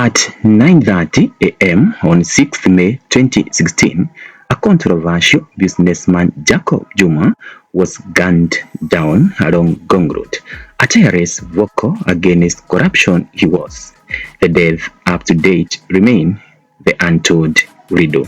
At 9:30 a.m. on 6th May 2016, a controversial businessman, Jacob Juma, was gunned down along Ngong Road. A tireless vocal against corruption he was. The death up to date remain the untold riddle.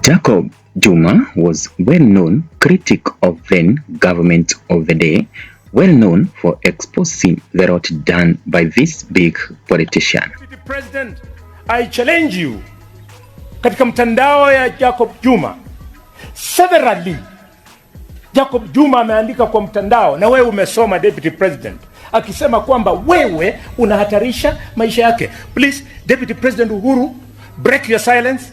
Jacob Juma was well-known critic of then government of the day, well known for exposing the rot done by this big politician. Mr. President, I challenge you katika mtandao ya Jacob Juma. Severally, Jacob Juma ameandika kwa mtandao na wewe umesoma, Deputy President, akisema kwamba wewe unahatarisha maisha yake. Please, Deputy President Uhuru, break your silence.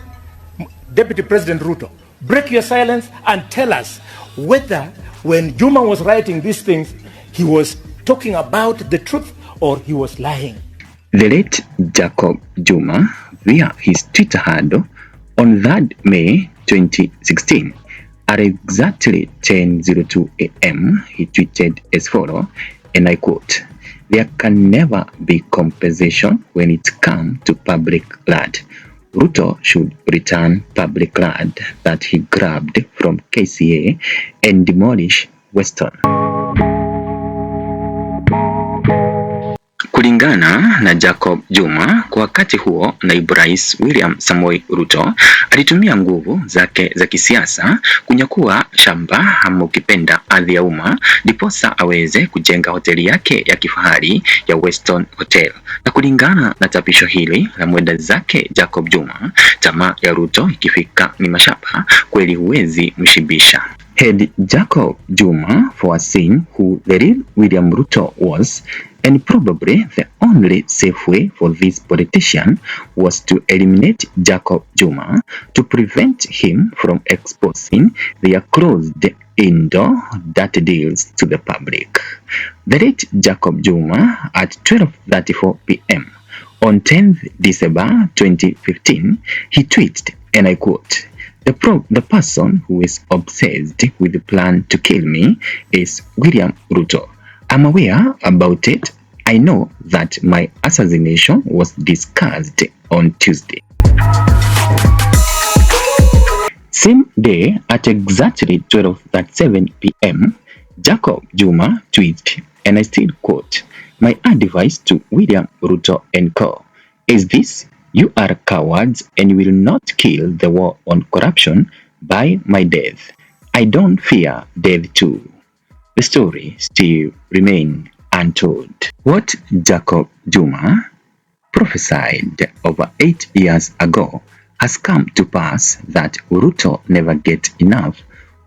Deputy President Ruto, break your silence and tell us whether when Juma was writing these things, he was talking about the truth or he was lying. The late Jacob Juma, via his Twitter handle on 3rd May 2016, at exactly 10:02 a.m., he tweeted as follows, and I quote, "There can never be compensation when it comes to public land. Ruto should return public land that he grabbed from KCA and demolish Western." Kulingana na Jacob Juma, kwa wakati huo naibu rais William Samoei Ruto alitumia nguvu zake za kisiasa kunyakua shamba ama ukipenda ardhi ya umma ndiposa aweze kujenga hoteli yake ya kifahari ya Western Hotel. Na kulingana na chapisho hili la mwenda zake Jacob Juma, tamaa ya Ruto ikifika ni mashamba, kweli huwezi mshibisha. Had Jacob Juma foreseen who the real William Ruto was, and probably the only safe way for this politician was to eliminate Jacob Juma to prevent him from exposing their closed-in-door dirty deals to the public. The late Jacob Juma at 12:34 p.m. on 10th December 2015, he tweeted, and I quote, The person who is obsessed with the plan to kill me is William Ruto. I'm aware about it. I know that my assassination was discussed on Tuesday. Same day at exactly 12:37 p.m., Jacob Juma tweeted, and I still quote, "My advice to William Ruto and co. is this: you are cowards and will not kill the war on corruption by my death. I don't fear death too." The story still remains untold. What Jacob Juma prophesied over 8 years ago has come to pass, that Ruto never gets enough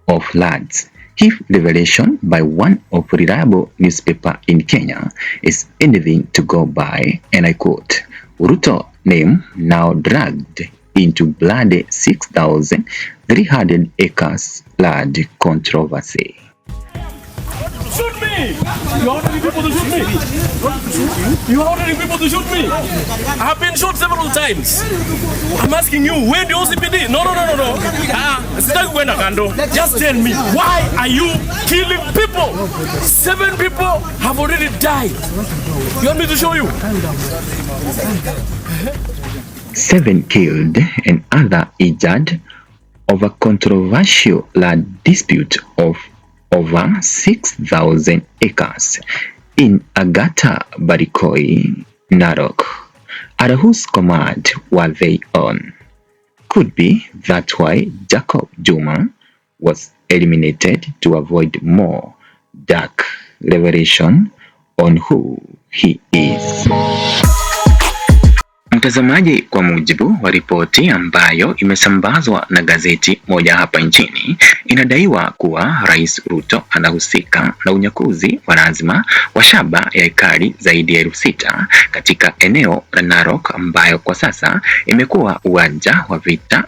of lads. If revelation by one of reliable newspaper in Kenya is anything to go by, and I quote, Ruto name now dragged into bloody 6,300 acres land controversy. Shoot me! You ordering people to shoot me? You ordering people to shoot me? I have been shot several times. I'm asking you, where the OCPD? No. Just tell me, why are you killing people? 7 people have already died. You want me to show you? 7 killed and other injured over controversial land dispute of over 6,000 acres in Agata Barikoi, Narok. At whose command were they on? Could be that why Jacob Juma was eliminated, to avoid more dark revelation on who he is. Mtazamaji, kwa mujibu wa ripoti ambayo imesambazwa na gazeti moja hapa nchini, inadaiwa kuwa Rais Ruto anahusika na unyakuzi wa lazima wa shamba ya ekari zaidi ya 6,000 katika eneo la Narok, ambayo kwa sasa imekuwa uwanja wa vita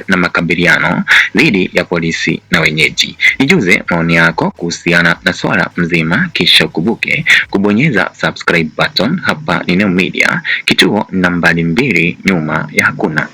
na makabiliano dhidi ya polisi na wenyeji. Nijuze maoni yako kuhusiana na swala mzima, kisha kubuke kubonyeza subscribe button. Hapa ni Neo Media, kituo nambari 2 nyuma ya hakuna.